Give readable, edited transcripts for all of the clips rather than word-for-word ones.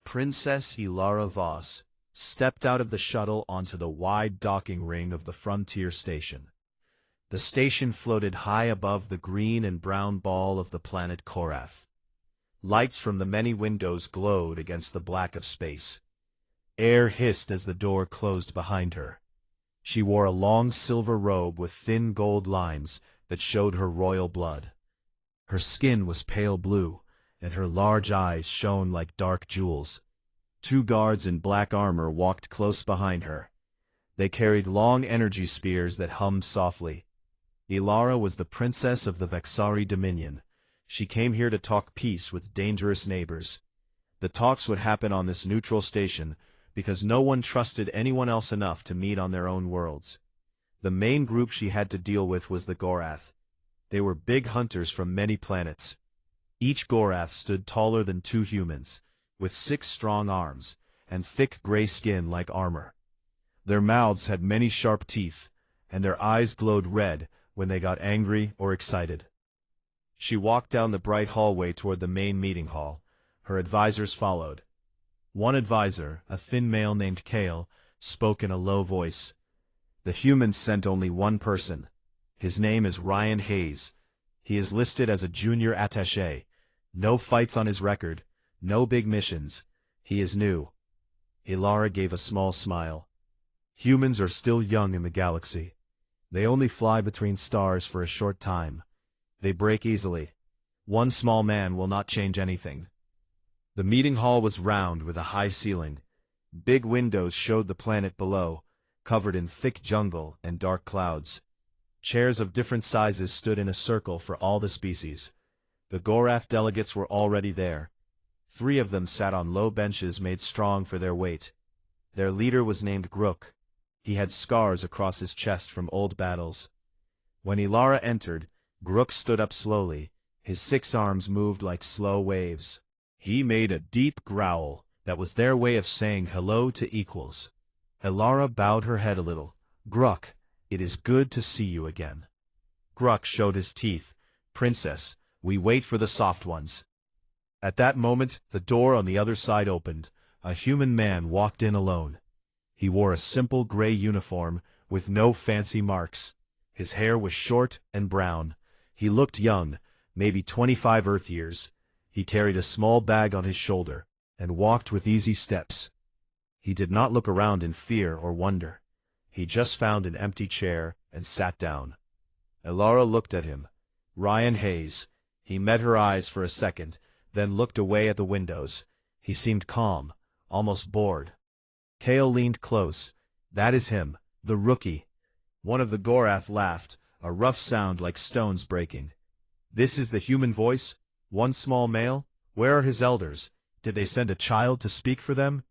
Princess Ilara Voss stepped out of the shuttle onto the wide docking ring of the Frontier Station. The station floated high above the green and brown ball of the planet Korath. Lights from the many windows glowed against the black of space. Air hissed as the door closed behind her. She wore a long silver robe with thin gold lines that showed her royal blood. Her skin was pale blue, and her large eyes shone like dark jewels. 2 guards in black armor walked close behind her. They carried long energy spears that hummed softly. Ilara was the princess of the Vexari Dominion. She came here to talk peace with dangerous neighbors. The talks would happen on this neutral station because no one trusted anyone else enough to meet on their own worlds. The main group she had to deal with was the Gorath. They were big hunters from many planets. Each Gorath stood taller than 2 humans, with 6 strong arms, and thick gray skin like armor. Their mouths had many sharp teeth, and their eyes glowed red when they got angry or excited. She walked down the bright hallway toward the main meeting hall. Her advisors followed. One advisor, a thin male named Kale, spoke in a low voice. The humans sent only one person. His name is Ryan Hayes. He is listed as a junior attaché. No fights on his record. No big missions. He is new. Ilara gave a small smile. Humans are still young in the galaxy. They only fly between stars for a short time. They break easily. One small man will not change anything. The meeting hall was round with a high ceiling. Big windows showed the planet below, covered in thick jungle and dark clouds. Chairs of different sizes stood in a circle for all the species. The Gorath delegates were already there. 3 of them sat on low benches made strong for their weight. Their leader was named Grook. He had scars across his chest from old battles. When Ilara entered, Grook stood up slowly. His 6 arms moved like slow waves. He made a deep growl that was their way of saying hello to equals. Ilara bowed her head a little. Grook, it is good to see you again. Grook showed his teeth. Princess, we wait for the soft ones. At that moment, the door on the other side opened. A human man walked in alone. He wore a simple gray uniform with no fancy marks. His hair was short and brown. He looked young, maybe 25 Earth years. He carried a small bag on his shoulder and walked with easy steps. He did not look around in fear or wonder. He just found an empty chair and sat down. Ilara looked at him. Ryan Hayes. He met her eyes for a second, then looked away at the windows. He seemed calm, almost bored. Kale leaned close. That is him, the rookie. One of the Gorath laughed, a rough sound like stones breaking. This is the human voice? One small male? Where are his elders? Did they send a child to speak for them?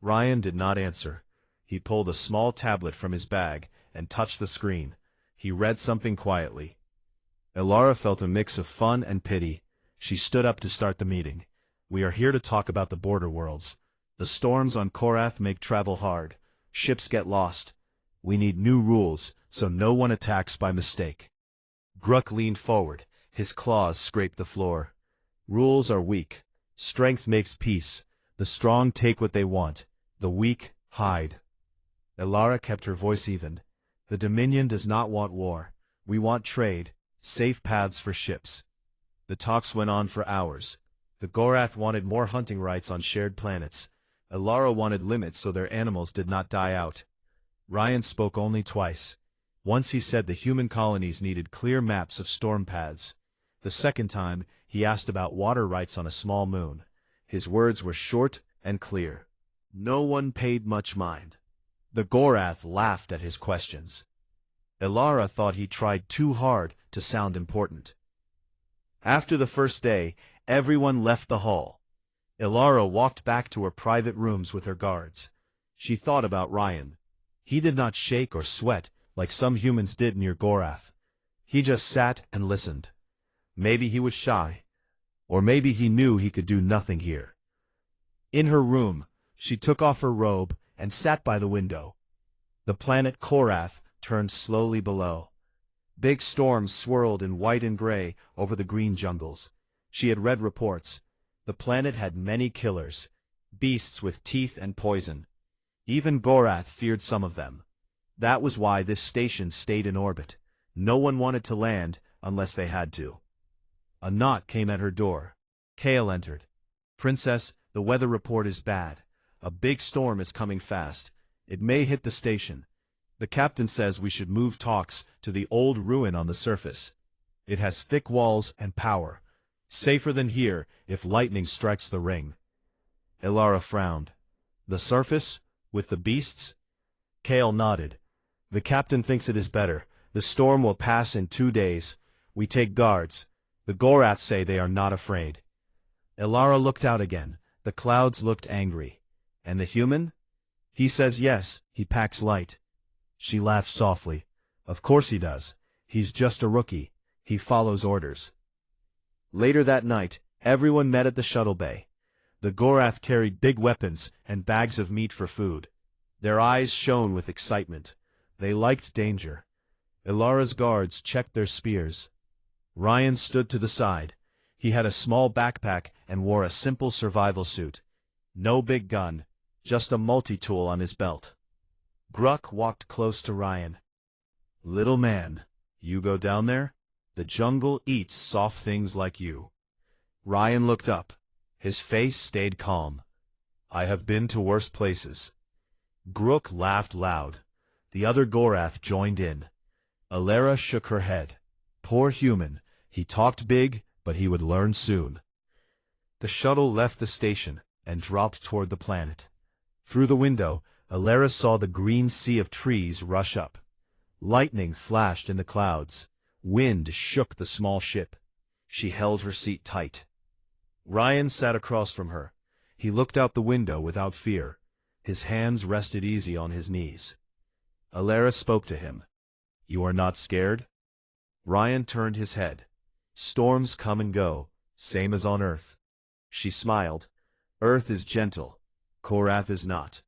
Ryan did not answer. He pulled a small tablet from his bag and touched the screen. He read something quietly. Ilara felt a mix of fun and pity. She stood up to start the meeting. We are here to talk about the border worlds. The storms on Korath make travel hard. Ships get lost. We need new rules so no one attacks by mistake. Grook leaned forward. His claws scraped the floor. Rules are weak. Strength makes peace. The strong take what they want. The weak hide. Ilara kept her voice even. The Dominion does not want war. We want trade, safe paths for ships. The talks went on for hours. The Gorath wanted more hunting rights on shared planets. Ilara wanted limits so their animals did not die out. Ryan spoke only twice. Once he said the human colonies needed clear maps of storm paths. The second time, he asked about water rights on a small moon. His words were short and clear. No one paid much mind. The Gorath laughed at his questions. Ilara thought he tried too hard to sound important. After the first day, everyone left the hall. Ilara walked back to her private rooms with her guards. She thought about Ryan. He did not shake or sweat like some humans did near Gorath. He just sat and listened. Maybe he was shy, or maybe he knew he could do nothing here. In her room, she took off her robe and sat by the window. The planet Korath turned slowly below. Big storms swirled in white and gray over the green jungles. She had read reports. The planet had many killers. beasts with teeth and poison. Even Gorath feared some of them. That was why this station stayed in orbit. No one wanted to land unless they had to. A knock came at her door. Kale entered. "Princess, the weather report is bad. A big storm is coming fast. It may hit the station. The captain says we should move talks to the old ruin on the surface. It has thick walls and power. Safer than here if lightning strikes the ring." Ilara frowned. "The surface? With the beasts?" Kale nodded. "The captain thinks it is better. The storm will pass in 2 days. We take guards. The Goraths say they are not afraid." Ilara looked out again. The clouds looked angry. "And the human?" "He says yes, he packs light." She laughed softly. "Of course he does. He's just a rookie. He follows orders." Later that night, everyone met at the shuttle bay. The Gorath carried big weapons and bags of meat for food. Their eyes shone with excitement. They liked danger. Ilara's guards checked their spears. Ryan stood to the side. He had a small backpack and wore a simple survival suit. No big gun, just a multi-tool on his belt. Gruck walked close to Ryan. "Little man, you go down there? The jungle eats soft things like you." Ryan looked up. His face stayed calm. "I have been to worse places." Grook laughed loud. The other Gorath joined in. Ilara shook her head. Poor human, he talked big, but he would learn soon. The shuttle left the station and dropped toward the planet. Through the window, Ilara saw the green sea of trees rush up. Lightning flashed in the clouds. Wind shook the small ship. She held her seat tight. Ryan sat across from her. He looked out the window without fear. His hands rested easy on his knees. Ilara spoke to him. "You are not scared?" Ryan turned his head. "Storms come and go, same as on Earth." She smiled. "Earth is gentle. Korath is not."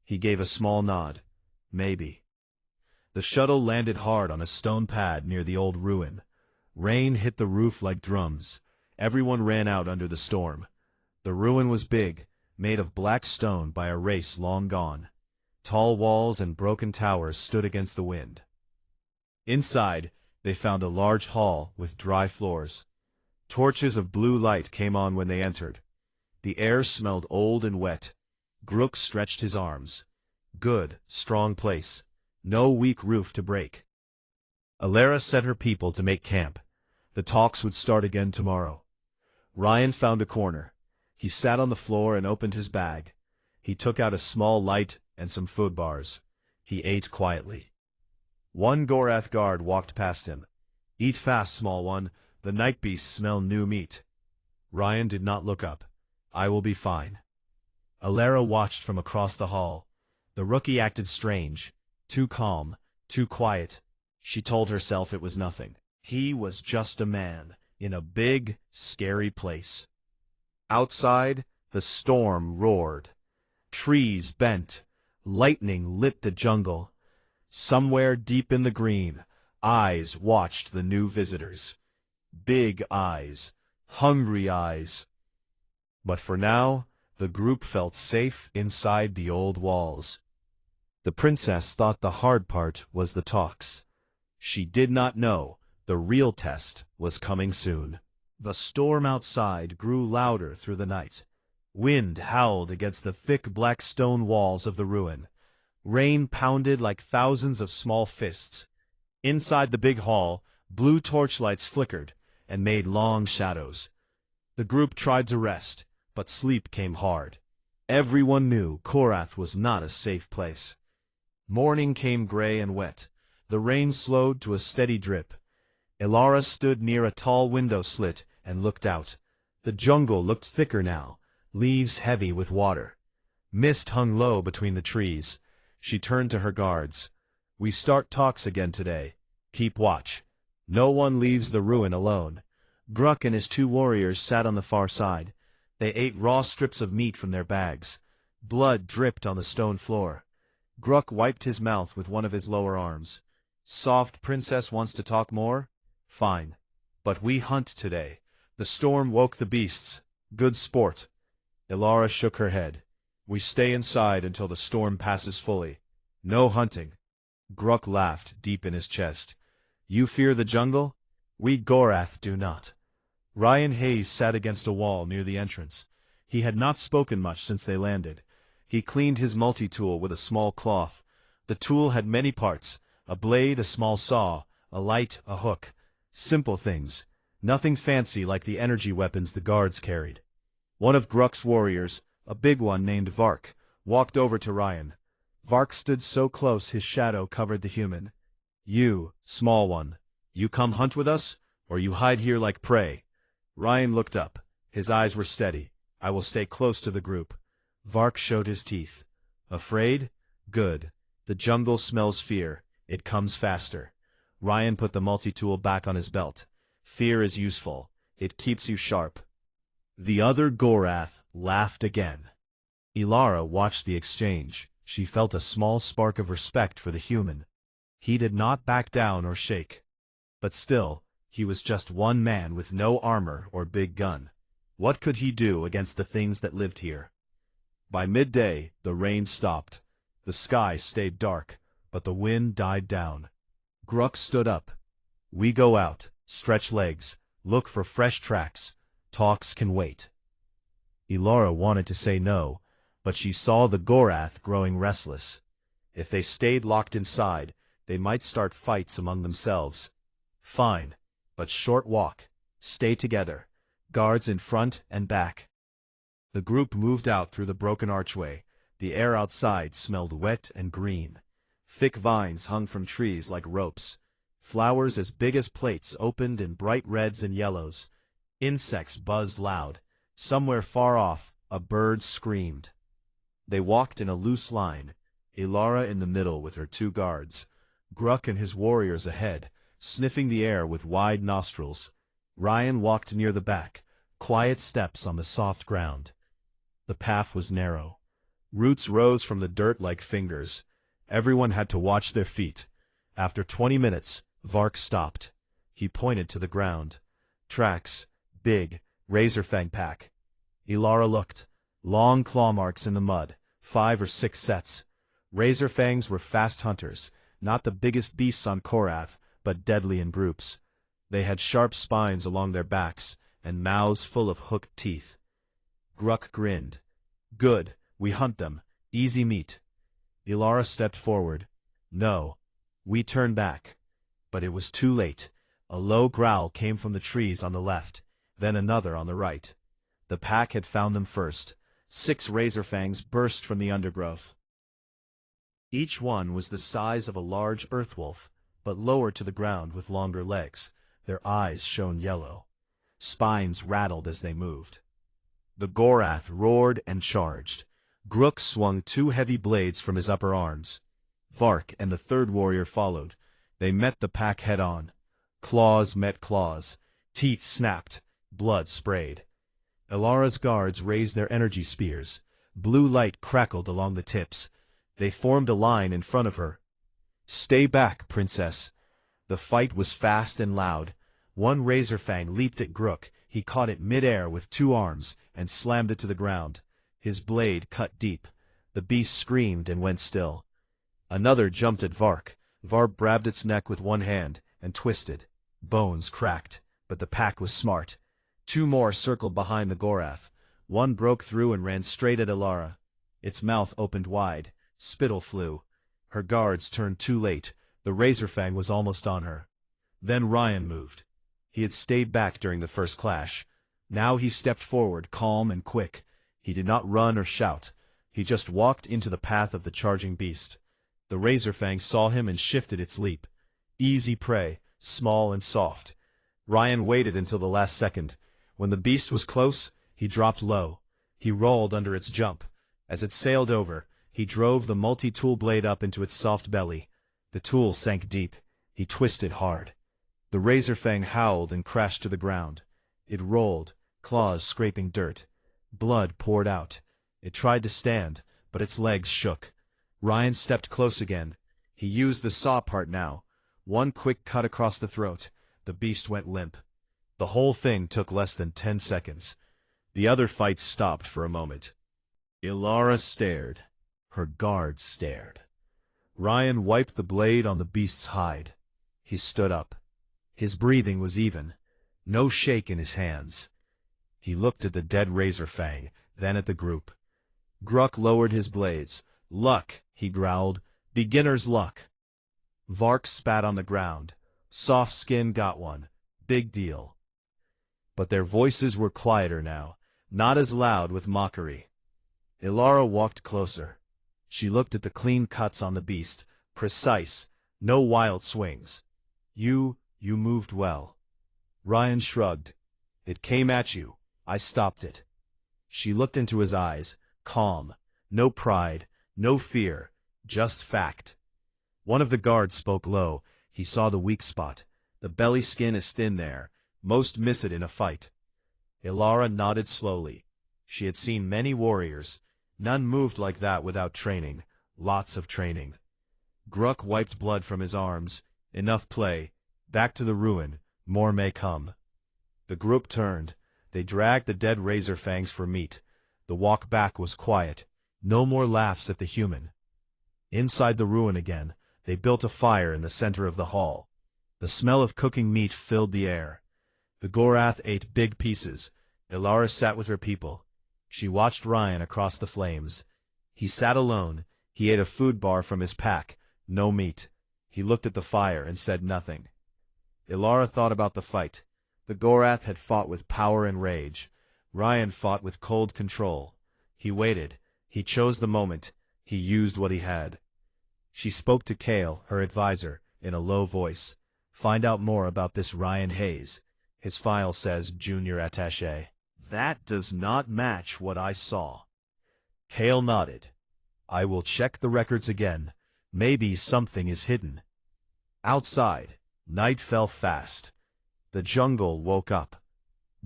He gave a small nod. "Maybe." The shuttle landed hard on a stone pad near the old ruin. Rain hit the roof like drums. Everyone ran out under the storm. The ruin was big, made of black stone by a race long gone. Tall walls and broken towers stood against the wind. Inside, they found a large hall with dry floors. Torches of blue light came on when they entered. The air smelled old and wet. Grook stretched his arms. Good, strong place. No weak roof to break. Ilara set her people to make camp. The talks would start again tomorrow. Ryan found a corner. He sat on the floor and opened his bag. He took out a small light and some food bars. He ate quietly. One Gorath guard walked past him. "Eat fast, small one. The night beasts smell new meat." Ryan did not look up. "I will be fine." Ilara watched from across the hall. The rookie acted strange. Too calm, too quiet. She told herself it was nothing. He was just a man, in a big, scary place. Outside, the storm roared. Trees bent. Lightning lit the jungle. Somewhere deep in the green, eyes watched the new visitors. Big eyes. Hungry eyes. But for now, the group felt safe inside the old walls. The princess thought the hard part was the talks. She did not know the real test was coming soon. The storm outside grew louder through the night. Wind howled against the thick black stone walls of the ruin. Rain pounded like thousands of small fists. Inside the big hall, blue torchlights flickered and made long shadows. The group tried to rest, but sleep came hard. Everyone knew Korath was not a safe place. Morning came gray and wet. The rain slowed to a steady drip. Ilara stood near a tall window slit and looked out. The jungle looked thicker now, leaves heavy with water. Mist hung low between the trees. She turned to her guards. "We start talks again today. Keep watch. No one leaves the ruin alone." Gruck and his 2 warriors sat on the far side. They ate raw strips of meat from their bags. Blood dripped on the stone floor. Gruck wiped his mouth with one of his lower arms. "Soft princess wants to talk more? Fine. But we hunt today. The storm woke the beasts. Good sport." Ilara shook her head. We stay inside until the storm passes fully. No hunting. Gruk laughed deep in his chest. You fear the jungle? We Gorath do not. Ryan Hayes sat against a wall near the entrance. He had not spoken much since they landed. He cleaned his multi-tool with a small cloth. The tool had many parts: a blade, a small saw, a light, a hook. Simple things. Nothing fancy like the energy weapons the guards carried. One of Gruk's warriors, a big one named Vark, walked over to Ryan. Vark stood so close his shadow covered the human. You, small one, you come hunt with us, or you hide here like prey? Ryan looked up. His eyes were steady. I will stay close to the group. Vark showed his teeth. Afraid? Good. The jungle smells fear. It comes faster. Ryan put the multi-tool back on his belt. Fear is useful. It keeps you sharp. The other Gorath laughed again. Ilara watched the exchange. She felt a small spark of respect for the human. He did not back down or shake. But still, he was just one man with no armor or big gun. What could he do against the things that lived here? By midday, the rain stopped. The sky stayed dark, but the wind died down. Gruk stood up. We go out, stretch legs, look for fresh tracks. Talks can wait. Ilara wanted to say no, but she saw the Gorath growing restless. If they stayed locked inside, they might start fights among themselves. Fine, but short walk. Stay together. Guards in front and back. The group moved out through the broken archway. The air outside smelled wet and green. Thick vines hung from trees like ropes. Flowers as big as plates opened in bright reds and yellows. Insects buzzed loud. Somewhere far off, a bird screamed. They walked in a loose line, Ilara in the middle with her two guards, Gruk and his warriors ahead, sniffing the air with wide nostrils. Ryan walked near the back, quiet steps on the soft ground. The path was narrow. Roots rose from the dirt like fingers. Everyone had to watch their feet. After 20 minutes, Vark stopped. He pointed to the ground. Tracks. Big, razor-fang pack. Ilara looked. Long claw marks in the mud, 5 or 6 sets. Razor-fangs were fast hunters, not the biggest beasts on Korath, but deadly in groups. They had sharp spines along their backs, and mouths full of hooked teeth. Gruk grinned. Good, we hunt them. Easy meat. Ilara stepped forward. No. We turned back. But it was too late. A low growl came from the trees on the left, then another on the right. The pack had found them first. 6 razor-fangs burst from the undergrowth. Each one was the size of a large earth wolf, but lower to the ground with longer legs. Their eyes shone yellow. Spines rattled as they moved. The Gorath roared and charged. Gruk swung 2 heavy blades from his upper arms. Vark and the third warrior followed. They met the pack head-on. Claws met claws. Teeth snapped. Blood sprayed. Ilara's guards raised their energy spears. Blue light crackled along the tips. They formed a line in front of her. Stay back, princess. The fight was fast and loud. One razor-fang leaped at Gruk. He caught it mid-air with 2 arms and slammed it to the ground. His blade cut deep. The beast screamed and went still. Another jumped at Vark. Vark grabbed its neck with one hand and twisted. Bones cracked, but the pack was smart. 2 more circled behind the Gorath. One broke through and ran straight at Ilara. Its mouth opened wide. Spittle flew. Her guards turned too late. The razor-fang was almost on her. Then Ryan moved. He had stayed back during the first clash. Now he stepped forward, calm and quick. He did not run or shout. He just walked into the path of the charging beast. The razor-fang saw him and shifted its leap. Easy prey, small and soft. Ryan waited until the last second. When the beast was close, he dropped low. He rolled under its jump. As it sailed over, he drove the multi-tool blade up into its soft belly. The tool sank deep. He twisted hard. The razor-fang howled and crashed to the ground. It rolled, claws scraping dirt. Blood poured out. It tried to stand, but its legs shook. Ryan stepped close again. He used the saw part now. One quick cut across the throat. The beast went limp. The whole thing took less than 10 seconds. The other fights stopped for a moment. Ilara stared. Her guards stared. Ryan wiped the blade on the beast's hide. He stood up. His breathing was even. No shake in his hands. He looked at the dead razor fang, then at the group. Gruck lowered his blades. "Luck," he growled. "Beginner's luck." Vark spat on the ground. "Soft skin got one. Big deal." But their voices were quieter now, not as loud with mockery. Ilara walked closer. She looked at the clean cuts on the beast, precise, no wild swings. You moved well." Ryan shrugged. "It came at you. I stopped it." She looked into his eyes, calm. No pride, no fear, just fact. One of the guards spoke low. He saw the weak spot. "The belly skin is thin there. Most miss it in a fight." Ilara nodded slowly. She had seen many warriors. None moved like that without training. Lots of training. Gruck wiped blood from his arms. "Enough play. Back to the ruin. More may come." The group turned. They dragged the dead razor fangs for meat. The walk back was quiet. No more laughs at the human. Inside the ruin again, they built a fire in the center of the hall. The smell of cooking meat filled the air. The Gorath ate big pieces. Ilara sat with her people. She watched Ryan across the flames. He sat alone. He ate a food bar from his pack. No meat. He looked at the fire and said nothing. Ilara thought about the fight. The Gorath had fought with power and rage. Ryan fought with cold control. He waited. He chose the moment. He used what he had. She spoke to Kale, her advisor, in a low voice. "Find out more about this Ryan Hayes. His file says junior attaché." "That does not match what I saw." Kale nodded. "I will check the records again. Maybe something is hidden." Outside, night fell fast. The jungle woke up.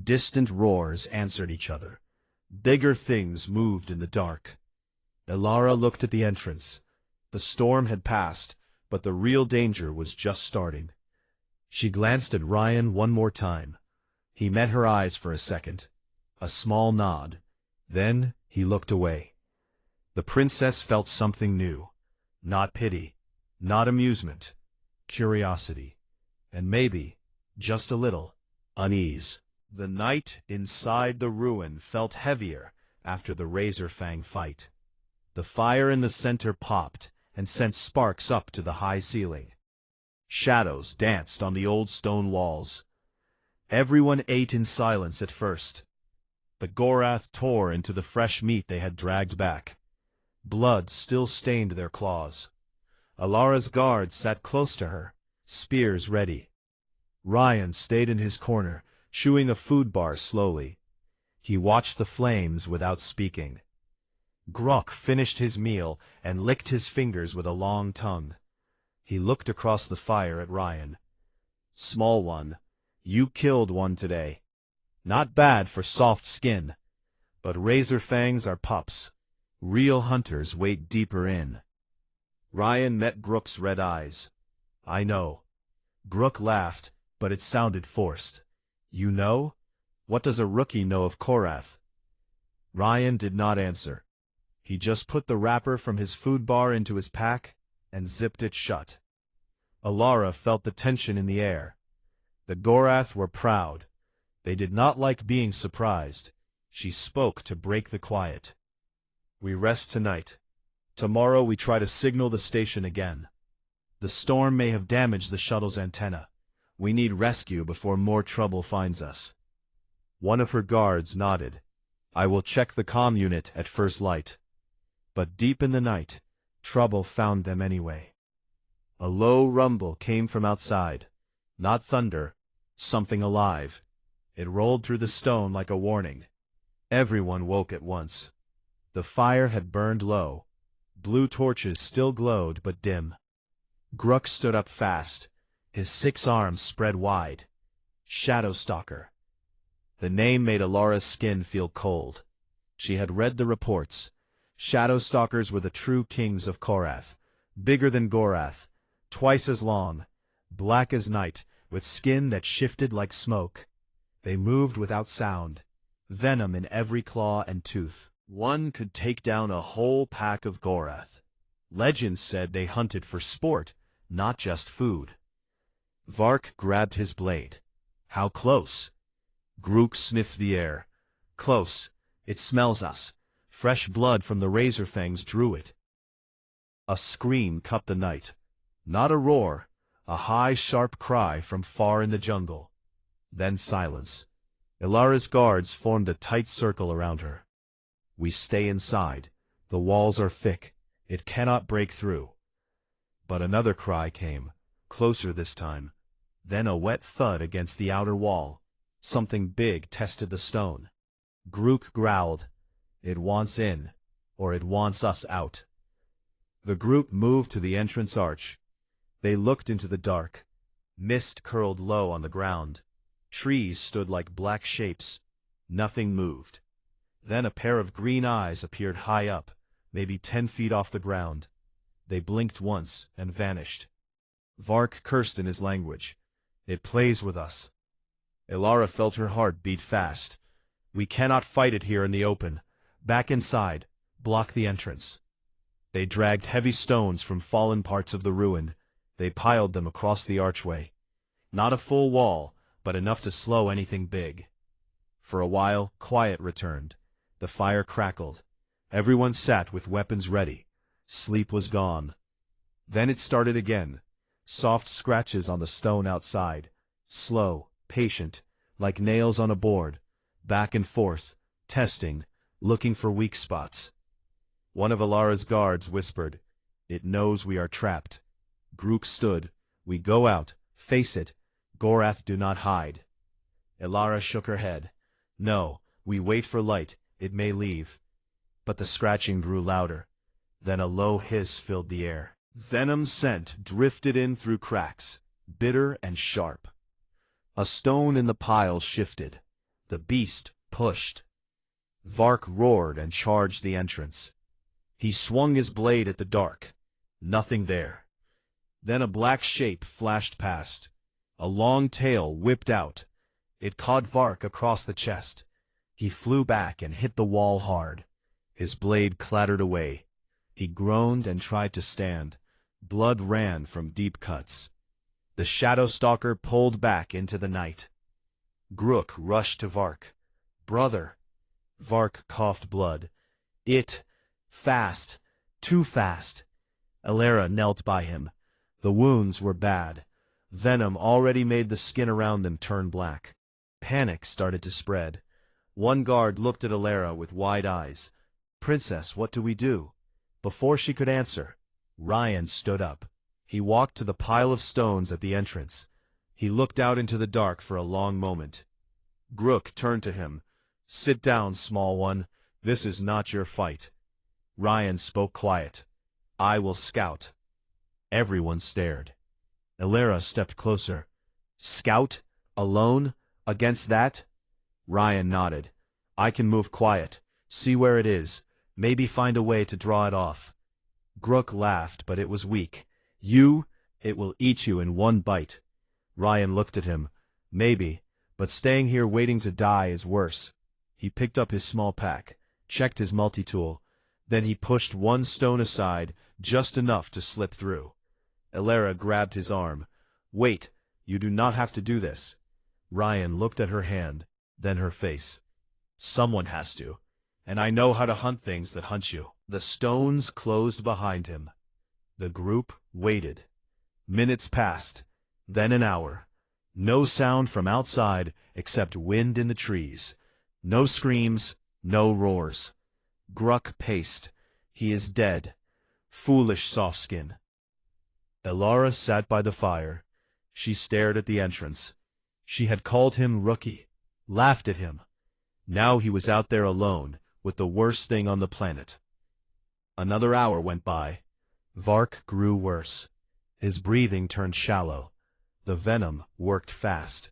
Distant roars answered each other. Bigger things moved in the dark. Ilara looked at the entrance. The storm had passed, but the real danger was just starting. She glanced at Ryan one more time. He met her eyes for a second. A small nod. Then he looked away. The princess felt something new. Not pity. Not amusement. Curiosity. And maybe, just a little, unease. The night inside the ruin felt heavier after the razor fang fight. The fire in the center popped and sent sparks up to the high ceiling. Shadows danced on the old stone walls. Everyone ate in silence at first. The Gorath tore into the fresh meat they had dragged back. Blood still stained their claws. Ilara's guards sat close to her, spears ready. Ryan stayed in his corner, chewing a food bar slowly. He watched the flames without speaking. Gruck finished his meal and licked his fingers with a long tongue. He looked across the fire at Ryan. "Small one, you killed one today. Not bad for soft skin. But razor fangs are pups. Real hunters wait deeper in." Ryan met Grook's red eyes. "I know." Grook laughed, but it sounded forced. "You know? What does a rookie know of Korath?" Ryan did not answer. He just put the wrapper from his food bar into his pack and zipped it shut. Ilara felt the tension in the air. The Gorath were proud. They did not like being surprised. She spoke to break the quiet. "We rest tonight. Tomorrow we try to signal the station again. The storm may have damaged the shuttle's antenna. We need rescue before more trouble finds us." One of her guards nodded. "I will check the comm unit at first light." But deep in the night, trouble found them anyway. A low rumble came from outside. Not thunder, something alive. It rolled through the stone like a warning. Everyone woke at once. The fire had burned low. Blue torches still glowed, but dim. Gruck stood up fast, his 6 arms spread wide. Shadowstalker. The name made Ilara's skin feel cold. She had read the reports. Shadowstalkers were the true kings of Korath, bigger than Gorath, twice as long, black as night, with skin that shifted like smoke. They moved without sound, venom in every claw and tooth. One could take down a whole pack of Gorath. Legends said they hunted for sport, not just food. Vark grabbed his blade. How close? Grook sniffed the air. Close. It smells us. Fresh blood from the razor fangs drew it. A scream cut the night. Not a roar, a high, sharp cry from far in the jungle. Then silence. Ilara's guards formed a tight circle around her. We stay inside. The walls are thick. It cannot break through. But another cry came, closer this time. Then a wet thud against the outer wall. Something big tested the stone. Grook growled. It wants in, or it wants us out. The group moved to the entrance arch. They looked into the dark. Mist curled low on the ground. Trees stood like black shapes. Nothing moved. Then a pair of green eyes appeared high up, maybe 10 feet off the ground. They blinked once and vanished. Vark cursed in his language. It plays with us. Ilara felt her heart beat fast. We cannot fight it here in the open. Back inside. Block the entrance. They dragged heavy stones from fallen parts of the ruin. They piled them across the archway. Not a full wall, but enough to slow anything big. For a while, quiet returned. The fire crackled. Everyone sat with weapons ready. Sleep was gone. Then it started again. Soft scratches on the stone outside. Slow, patient, like nails on a board. Back and forth, testing, looking for weak spots. One of Ilara's guards whispered, "It knows we are trapped." Grook stood. "We go out, face it. Gorath do not hide." Ilara shook her head. "No, we wait for light. It may leave." But the scratching grew louder. Then a low hiss filled the air. Venom scent drifted in through cracks, bitter and sharp. A stone in the pile shifted. The beast pushed. Vark roared and charged the entrance. He swung his blade at the dark. Nothing there. Then a black shape flashed past. A long tail whipped out. It caught Vark across the chest. He flew back and hit the wall hard. His blade clattered away. He groaned and tried to stand. Blood ran from deep cuts. The shadow stalker pulled back into the night. Grook rushed to Vark. "Brother." Vark coughed blood. Fast. Too fast." Ilara knelt by him. The wounds were bad. Venom already made the skin around them turn black. Panic started to spread. One guard looked at Ilara with wide eyes. "Princess, what do we do?" Before she could answer, Ryan stood up. He walked to the pile of stones at the entrance. He looked out into the dark for a long moment. Grook turned to him. "Sit down, small one. This is not your fight." Ryan spoke quiet. "I will scout." Everyone stared. Ilara stepped closer. "Scout? Alone? Against that?" Ryan nodded. "I can move quiet. See where it is. Maybe find a way to draw it off." Grook laughed, but it was weak. It will eat you in one bite." Ryan looked at him. "Maybe, but staying here waiting to die is worse." He picked up his small pack, checked his multi-tool. Then he pushed one stone aside, just enough to slip through. Ilara grabbed his arm. "Wait, you do not have to do this." Ryan looked at her hand, then her face. "Someone has to. And I know how to hunt things that hunt you." The stones closed behind him. The group waited. Minutes passed, then an hour. No sound from outside except wind in the trees. No screams, no roars. Grook paced. "He is dead. Foolish Softskin." Ilara sat by the fire. She stared at the entrance. She had called him rookie, laughed at him. Now he was out there alone, with the worst thing on the planet. Another hour went by. Vark grew worse. His breathing turned shallow. The venom worked fast.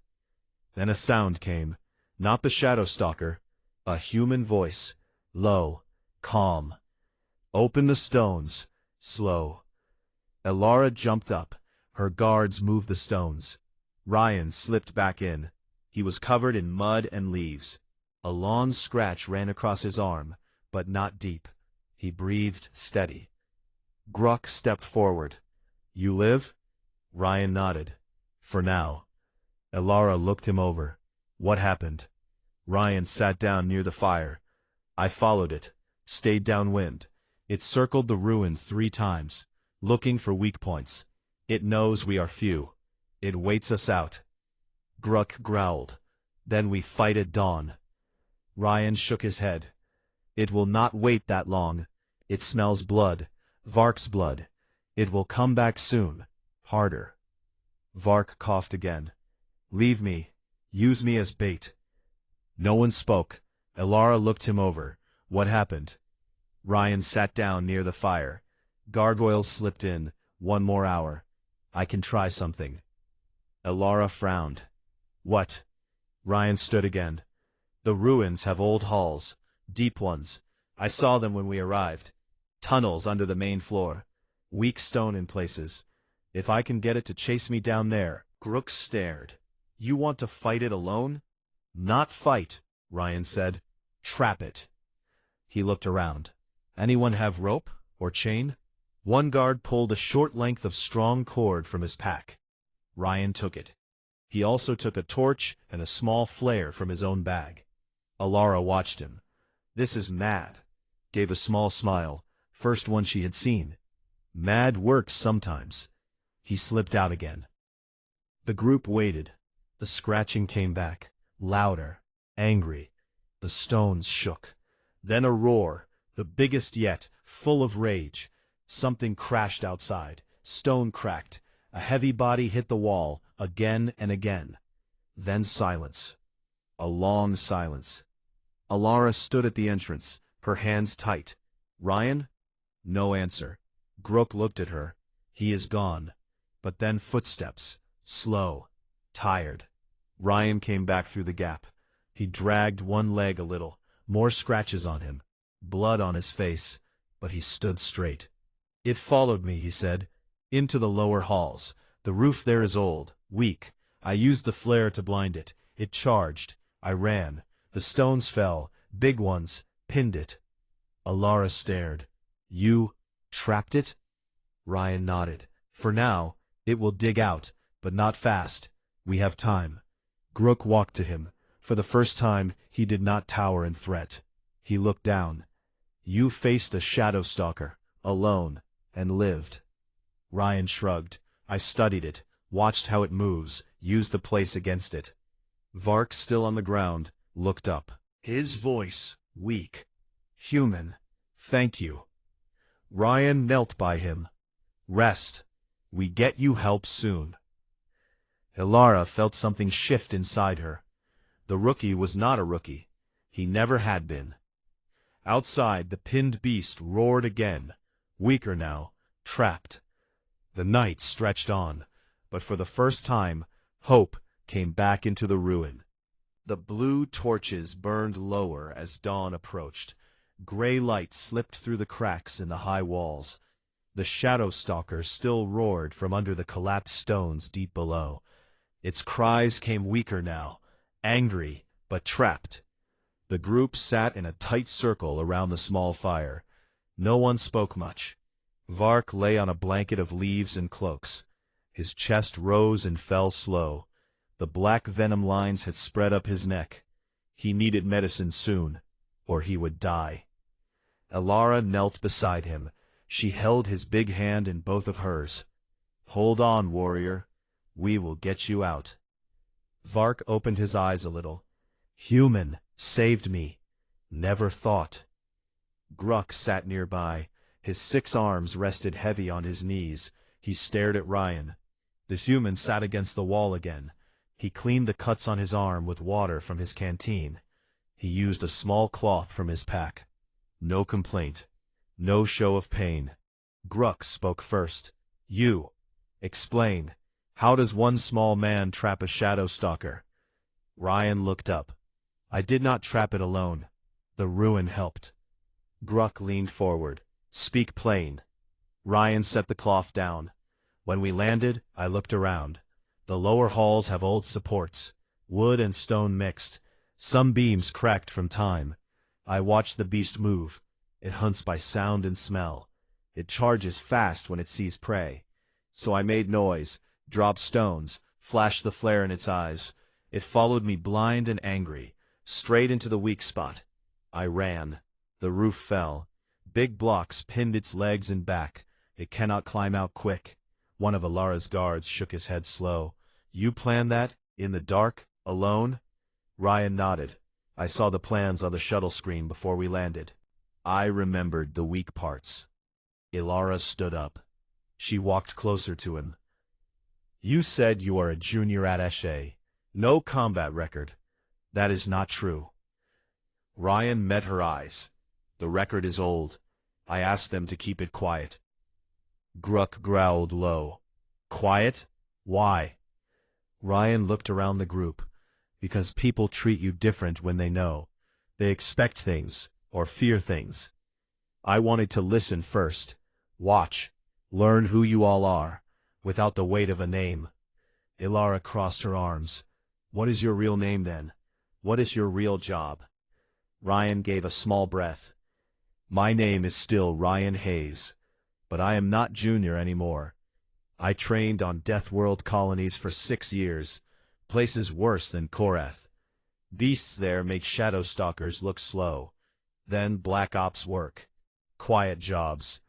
Then a sound came. Not the shadow stalker. A human voice. Low. Calm. "Open the stones. Slow." Ilara jumped up. Her guards moved the stones. Ryan slipped back in. He was covered in mud and leaves. A long scratch ran across his arm, but not deep. He breathed steady. Gruk stepped forward. "You live?" Ryan nodded. "For now." Elara looked him over. "What happened?" Ryan sat down near the fire. "I followed it, stayed downwind. It circled the ruin 3 times, looking for weak points. It knows we are few. It waits us out." Gruk growled. "Then we fight at dawn." Ryan shook his head. "It will not wait that long. It smells blood, Vark's blood. It will come back soon, harder." Vark coughed again. "Leave me. Use me as bait." No one spoke. Elara looked him over. "What happened?" Ryan sat down near the fire. Gargoyles slipped in. "1 more hour. I can try something." Elara frowned. "What?" Ryan stood again. "The ruins have old halls, deep ones. I saw them when we arrived. Tunnels under the main floor. Weak stone in places. If I can get it to chase me down there." Gruk stared. "You want to fight it alone?" "Not fight," Ryan said. "Trap it." He looked around. "Anyone have rope or chain?" One guard pulled a short length of strong cord from his pack. Ryan took it. He also took a torch and a small flare from his own bag. Elara watched him. "This is mad." Gave a small smile, first one she had seen. "Mad works sometimes." He slipped out again. The group waited. The scratching came back, louder, angry. The stones shook. Then a roar, the biggest yet, full of rage. Something crashed outside. Stone cracked. A heavy body hit the wall, again and again. Then silence. A long silence. Elara stood at the entrance, her hands tight. "Ryan?" No answer. Gruk looked at her. "He is gone." But then footsteps. Slow. Tired. Ryan came back through the gap. He dragged one leg a little. More scratches on him. Blood on his face. But he stood straight. "It followed me," he said. "Into the lower halls. The roof there is old, weak. I used the flare to blind it. It charged. I ran. The stones fell, big ones, pinned it." Elara stared. "You trapped it?" Ryan nodded. "For now, it will dig out, but not fast. We have time." Gruk walked to him. For the first time, he did not tower in threat. He looked down. "You faced a shadow stalker, alone, and lived." Ryan shrugged. "I studied it, watched how it moves, used the place against it." Vark, still on the ground, looked up. His voice, weak. "Human, thank you." Ryan knelt by him. "Rest. We get you help soon." Elara felt something shift inside her. The rookie was not a rookie. He never had been. Outside, the pinned beast roared again, weaker now, trapped. The night stretched on, but for the first time, hope came back into the ruin. The blue torches burned lower as dawn approached. Gray light slipped through the cracks in the high walls. The shadow stalker still roared from under the collapsed stones deep below. Its cries came weaker now, angry but trapped. The group sat in a tight circle around the small fire. No one spoke much. Vark lay on a blanket of leaves and cloaks. His chest rose and fell slow. The black venom lines had spread up his neck. He needed medicine soon, or he would die. Elara knelt beside him. She held his big hand in both of hers. "Hold on, warrior. We will get you out." Vark opened his eyes a little. "Human, saved me. Never thought." Gruk sat nearby. His 6 arms rested heavy on his knees. He stared at Ryan. The human sat against the wall again. He cleaned the cuts on his arm with water from his canteen. He used a small cloth from his pack. No complaint. No show of pain. Gruk spoke first. "You. Explain. How does one small man trap a shadow stalker?" Ryan looked up. "I did not trap it alone. The ruin helped." Gruk leaned forward. "Speak plain." Ryan set the cloth down. "When we landed, I looked around. The lower halls have old supports, wood and stone mixed. Some beams cracked from time. I watched the beast move, It hunts by sound and smell. It charges fast when it sees prey. So I made noise, dropped stones, flashed the flare in its eyes. It followed me blind and angry, straight into the weak spot. I ran. The roof fell. Big blocks pinned its legs and back. It cannot climb out quick. One of Alara's guards shook his head slow. You planned that? In the dark? Alone? Ryan nodded. I saw the plans on the shuttle screen before we landed. I remembered the weak parts. Ilara stood up. She walked closer to him. You said you are a junior at HFY. No combat record. That is not true. Ryan met her eyes. The record is old. I asked them to keep it quiet. Gruck growled low. Quiet? Why? Ryan looked around the group. Because people treat you different when they know. They expect things, or fear things. I wanted to listen first. Watch. Learn who you all are, without the weight of a name. Ilara crossed her arms. What is your real name then? What is your real job? Ryan gave a small breath. My name is still Ryan Hayes, but I am not junior anymore. I trained on Death World colonies for 6 years, places worse than Korath. Beasts there make shadow stalkers look slow. Then Black Ops work. Quiet jobs.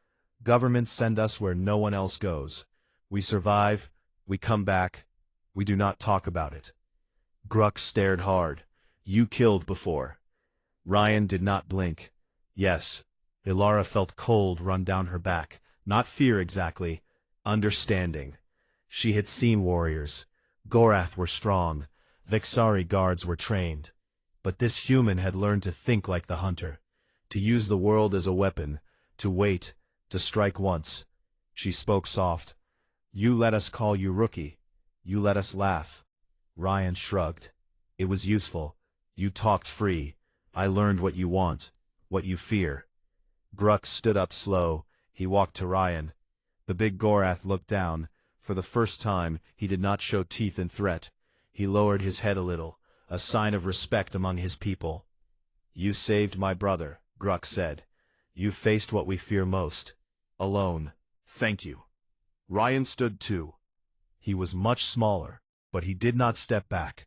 Governments send us where no one else goes. We survive, we come back, we do not talk about it. Gruck stared hard. You killed before. Ryan did not blink. Yes. Ilara felt cold run down her back. Not fear exactly. Understanding. She had seen warriors. Gorath were strong. Vexari guards were trained. But this human had learned to think like the hunter. To use the world as a weapon. To wait. To strike once. She spoke soft. You let us call you rookie. You let us laugh. Ryan shrugged. It was useful. You talked free. I learned what you want. What you fear. Gruck stood up slow. He walked to Ryan. The big Gorath looked down. For the first time, he did not show teeth in threat. He lowered his head a little, a sign of respect among his people. You saved my brother, Gruck said. You faced what we fear most. Alone. Thank you. Ryan stood too. He was much smaller, but he did not step back.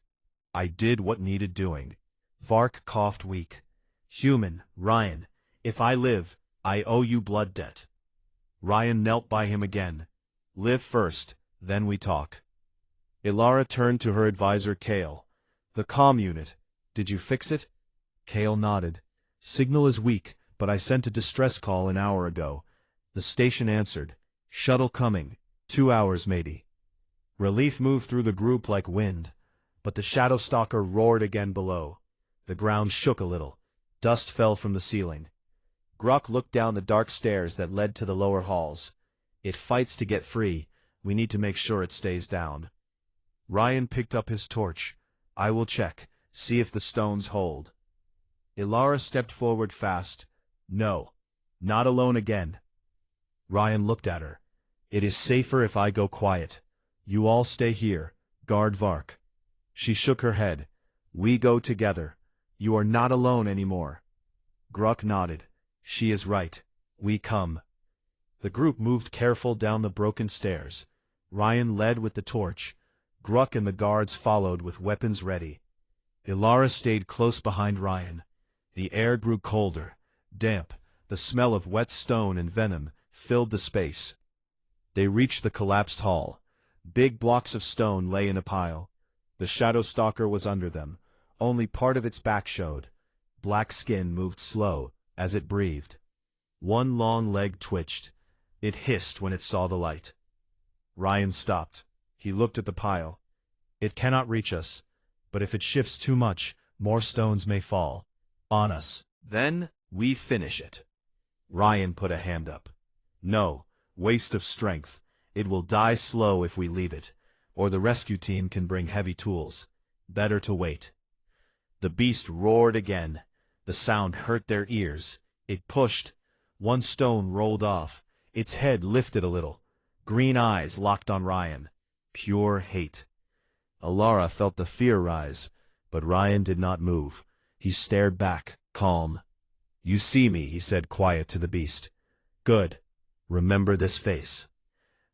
I did what needed doing. Vark coughed weak. Human, Ryan, if I live, I owe you blood debt. Ryan knelt by him again. Live first, then we talk. Ilara turned to her advisor Kale. The comm unit. Did you fix it? Kale nodded. Signal is weak, but I sent a distress call an hour ago. The station answered. Shuttle coming. 2 hours maybe. Relief moved through the group like wind. But the shadow stalker roared again below. The ground shook a little. Dust fell from the ceiling. Gruck looked down the dark stairs that led to the lower halls. It fights to get free. We need to make sure it stays down. Ryan picked up his torch. I will check. See if the stones hold. Ilara stepped forward fast. No. Not alone again. Ryan looked at her. It is safer if I go quiet. You all stay here. Guard Vark. She shook her head. We go together. You are not alone anymore. Gruck nodded. She is right. We come. The group moved careful down the broken stairs. Ryan led with the torch. Gruck and the guards followed with weapons ready. Ilara stayed close behind Ryan. The air grew colder, damp. The smell of wet stone and venom filled the space. They reached the collapsed hall. Big blocks of stone lay in a pile. The shadow stalker was under them. Only part of its back showed. Black skin moved slow as it breathed. One long leg twitched. It hissed when it saw the light. Ryan stopped. He looked at the pile. It cannot reach us, but if it shifts too much, more stones may fall. On us. Then, we finish it. Ryan put a hand up. No, waste of strength. It will die slow if we leave it, or the rescue team can bring heavy tools. Better to wait. The beast roared again. The sound hurt their ears. It pushed. One stone rolled off. Its head lifted a little. Green eyes locked on Ryan. Pure hate. Ilara felt the fear rise, but Ryan did not move. He stared back, calm. "You see me," he said quiet to the beast. "Good. Remember this face."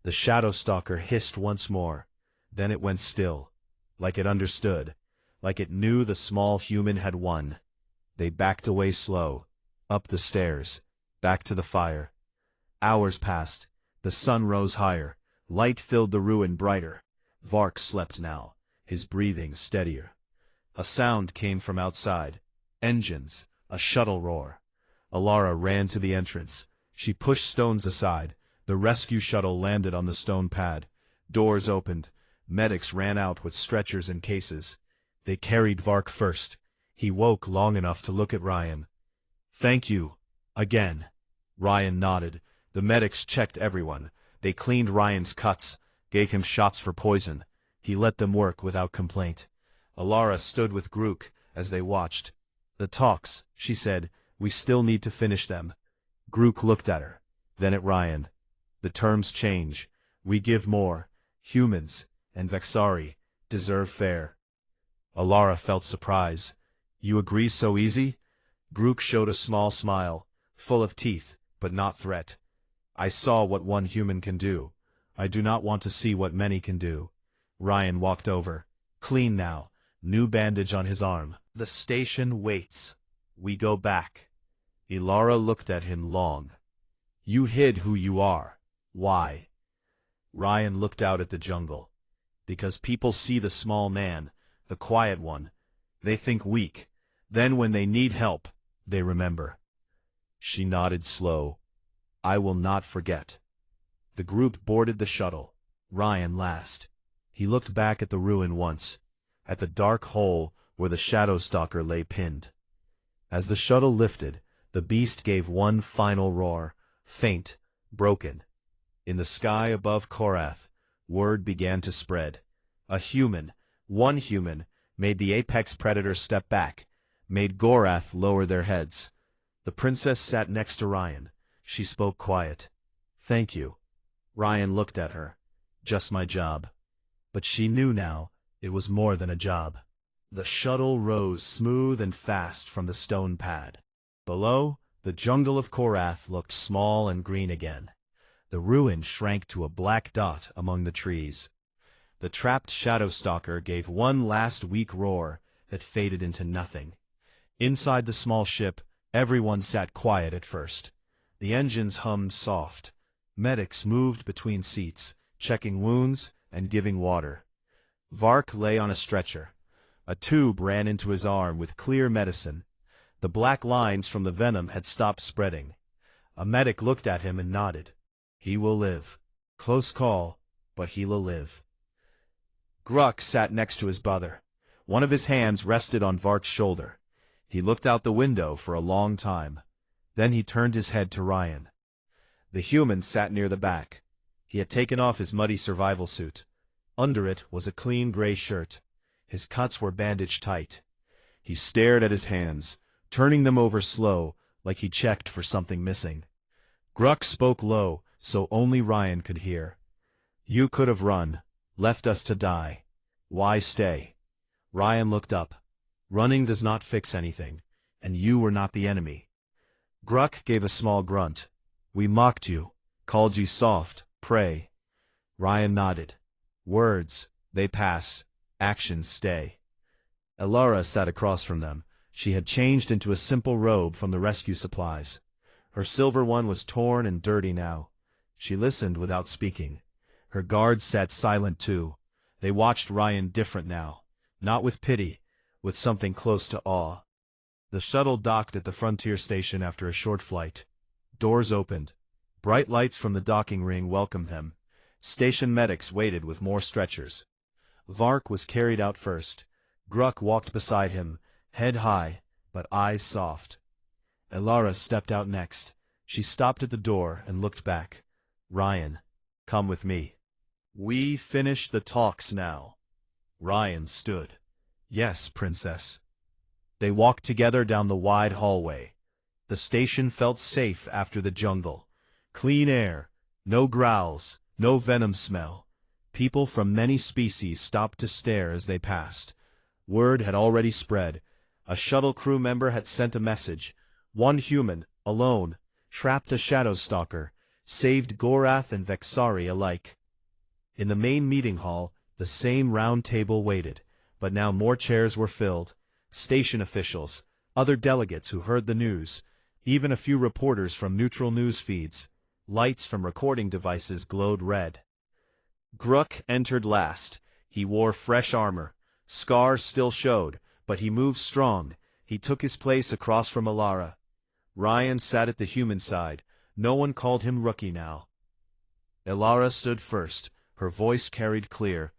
The shadow stalker hissed once more. Then it went still, like it understood, like it knew the small human had won. They backed away slow, up the stairs, back to the fire. Hours passed. The sun rose higher. Light filled the ruin brighter. Vark slept now, his breathing steadier. A sound came from outside. Engines, a shuttle roar. Alara ran to the entrance. She pushed stones aside. The rescue shuttle landed on the stone pad. Doors opened. Medics ran out with stretchers and cases. They carried Vark first. He woke long enough to look at Ryan. "Thank you. Again." Ryan nodded. The medics checked everyone. They cleaned Ryan's cuts, gave him shots for poison. He let them work without complaint. Alara stood with Grook as they watched. "The talks," she said. "We still need to finish them." Grook looked at her, then at Ryan. "The terms change. We give more. Humans, and Vexari, deserve fair." Alara felt surprise. "You agree so easy?" Grook showed a small smile, full of teeth, but not threat. "I saw what one human can do. I do not want to see what many can do." Ryan walked over. Clean now, new bandage on his arm. "The station waits. We go back." Alara looked at him long. "You hid who you are. Why?" Ryan looked out at the jungle. "Because people see the small man, the quiet one. They think weak. Then when they need help, they remember." She nodded slow. "I will not forget." The group boarded the shuttle. Ryan last. He looked back at the ruin once, at the dark hole where the shadow stalker lay pinned. As the shuttle lifted, the beast gave one final roar, faint, broken. In the sky above Korath, word began to spread. A human, one human, made the apex predator step back, made Gorath lower their heads. The princess sat next to Ryan. She spoke quiet. "Thank you." Ryan looked at her. "Just my job." But she knew now, it was more than a job. The shuttle rose smooth and fast from the stone pad. Below, the jungle of Korath looked small and green again. The ruin shrank to a black dot among the trees. The trapped shadow stalker gave one last weak roar that faded into nothing. Inside the small ship, everyone sat quiet at first. The engines hummed soft. Medics moved between seats, checking wounds and giving water. Vark lay on a stretcher. A tube ran into his arm with clear medicine. The black lines from the venom had stopped spreading. A medic looked at him and nodded. "He will live. Close call, but he'll live." Gruk sat next to his brother. One of his hands rested on Vark's shoulder. He looked out the window for a long time. Then he turned his head to Ryan. The human sat near the back. He had taken off his muddy survival suit. Under it was a clean gray shirt. His cuts were bandaged tight. He stared at his hands, turning them over slow, like he checked for something missing. Gruk spoke low, so only Ryan could hear. "You could have run, left us to die. Why stay?" Ryan looked up. "Running does not fix anything, and you were not the enemy." Gruk gave a small grunt. "We mocked you, called you soft, prey." Ryan nodded. "Words, they pass. Actions stay." Alara sat across from them. She had changed into a simple robe from the rescue supplies. Her silver one was torn and dirty now. She listened without speaking. Her guards sat silent too. They watched Ryan different now, not with pity, with something close to awe. The shuttle docked at the frontier station after a short flight. Doors opened. Bright lights from the docking ring welcomed them. Station medics waited with more stretchers. Vark was carried out first. Gruk walked beside him, head high, but eyes soft. Alara stepped out next. She stopped at the door and looked back. "Ryan, come with me." "We finish the talks now." Ryan stood. "Yes, princess." They walked together down the wide hallway. The station felt safe after the jungle. Clean air, no growls, no venom smell. People from many species stopped to stare as they passed. Word had already spread. A shuttle crew member had sent a message. One human, alone, trapped a shadow stalker, saved Gorath and Vexari alike. In the main meeting hall, the same round table waited, but now more chairs were filled. Station officials, other delegates who heard the news, even a few reporters from neutral news feeds. Lights from recording devices glowed red. Gruk entered last. He wore fresh armor. Scars still showed, but he moved strong. He took his place across from Alara. Ryan sat at the human side. No one called him rookie now. Alara stood first. Her voice carried clear.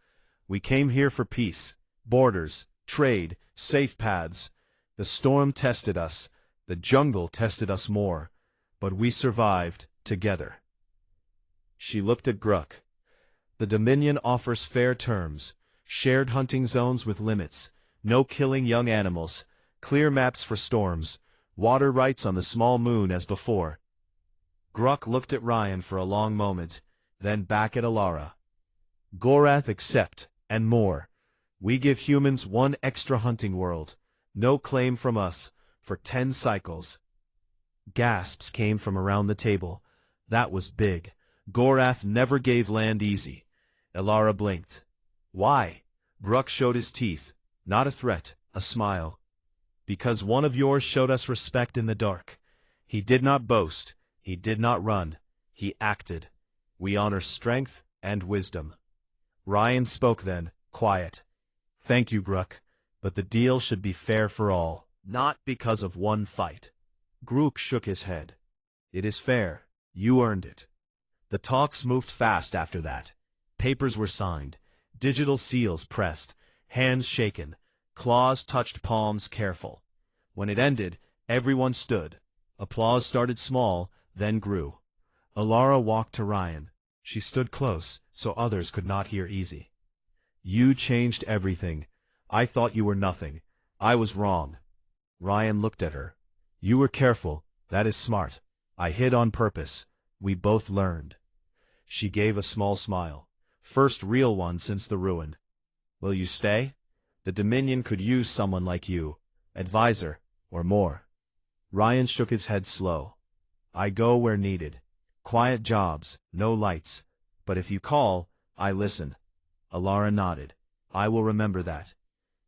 We came here for peace, borders, trade, safe paths. The storm tested us. The jungle tested us more. But we survived, together. She looked at Gruk. The Dominion offers fair terms. Shared hunting zones with limits. No killing young animals. Clear maps for storms. Water rights on the small moon as before. Gruk looked at Ryan for a long moment, then back at Alara. Gorath accept, and more. We give humans one extra hunting world. No claim from us, for 10 cycles. Gasps came from around the table. That was big. Gorath never gave land easy. Alara blinked. Why? Gruk showed his teeth. Not a threat, a smile. Because one of yours showed us respect in the dark. He did not boast. He did not run. He acted. We honor strength and wisdom. Ryan spoke then, quiet. Thank you, Gruk, but the deal should be fair for all, not because of one fight. Gruk shook his head. It is fair. You earned it. The talks moved fast after that. Papers were signed, digital seals pressed, hands shaken, claws touched palms careful. When it ended, everyone stood. Applause started small, then grew. Alara walked to Ryan. She stood close, so others could not hear easy. You changed everything. I thought you were nothing. I was wrong. Ryan looked at her. You were careful. That is smart. I hid on purpose. We both learned. She gave a small smile. First real one since the ruin. Will you stay? The Dominion could use someone like you. Advisor, or more. Ryan shook his head slow. I go where needed. Quiet jobs, no lights. But if you call, I listen. Alara nodded. I will remember that.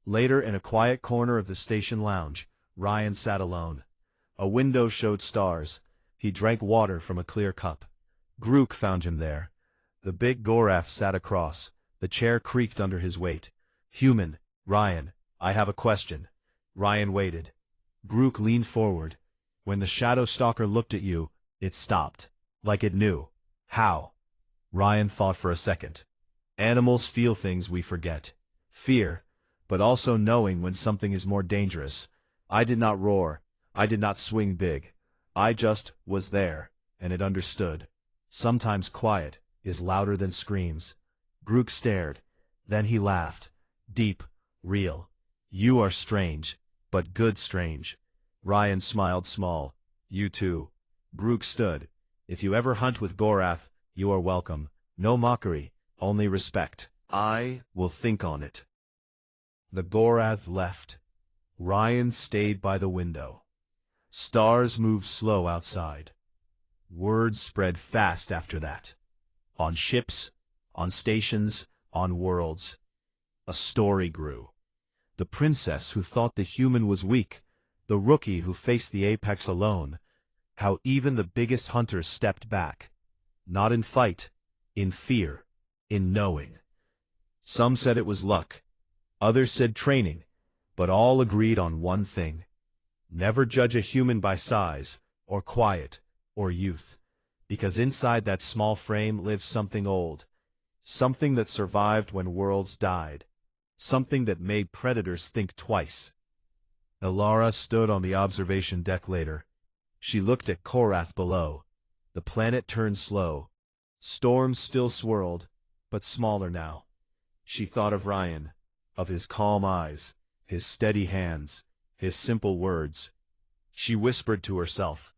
Later, in a quiet corner of the station lounge, Ryan sat alone. A window showed stars. He drank water from a clear cup. Gruk found him there. The big Gorath sat across. The chair creaked under his weight. Human, Ryan, I have a question. Ryan waited. Gruk leaned forward. When the shadow stalker looked at you, it stopped. Like it knew. How? Ryan thought for a second. Animals feel things we forget. Fear, but also knowing when something is more dangerous. I did not roar. I did not swing big. I just was there, and it understood. Sometimes quiet is louder than screams. Gruk stared. Then he laughed. Deep, real. You are strange, but good strange. Ryan smiled small. You too. Gruk stood. If you ever hunt with Gorath, you are welcome. No mockery, only respect. I will think on it. The Gorath left. Ryan stayed by the window. Stars moved slow outside. Words spread fast after that. On ships, on stations, on worlds. A story grew. The princess who thought the human was weak, the rookie who faced the apex alone, how even the biggest hunters stepped back. Not in fight, in fear, in knowing. Some said it was luck, others said training, but all agreed on one thing. Never judge a human by size, or quiet, or youth, because inside that small frame lives something old, something that survived when worlds died, something that made predators think twice. Alara stood on the observation deck later. She looked at Korath below. The planet turned slow. Storms still swirled, but smaller now. She thought of Ryan, of his calm eyes, his steady hands, his simple words. She whispered to herself,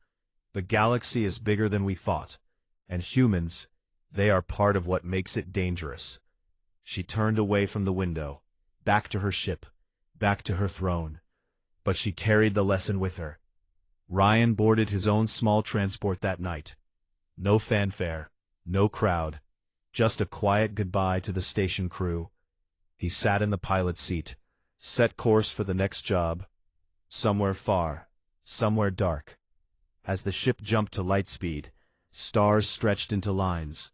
the galaxy is bigger than we thought, and humans, they are part of what makes it dangerous. She turned away from the window, back to her ship, back to her throne. But she carried the lesson with her. Ryan boarded his own small transport that night. No fanfare, no crowd, just a quiet goodbye to the station crew. He sat in the pilot's seat, set course for the next job. Somewhere far, somewhere dark. As the ship jumped to light speed, stars stretched into lines.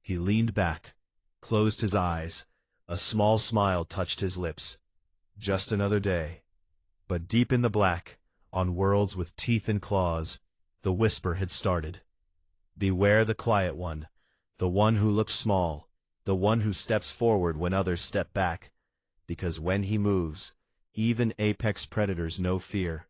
He leaned back, closed his eyes. A small smile touched his lips. Just another day. But deep in the black, on worlds with teeth and claws, the whisper had started. Beware the quiet one, the one who looks small, the one who steps forward when others step back, because when he moves, even apex predators know fear.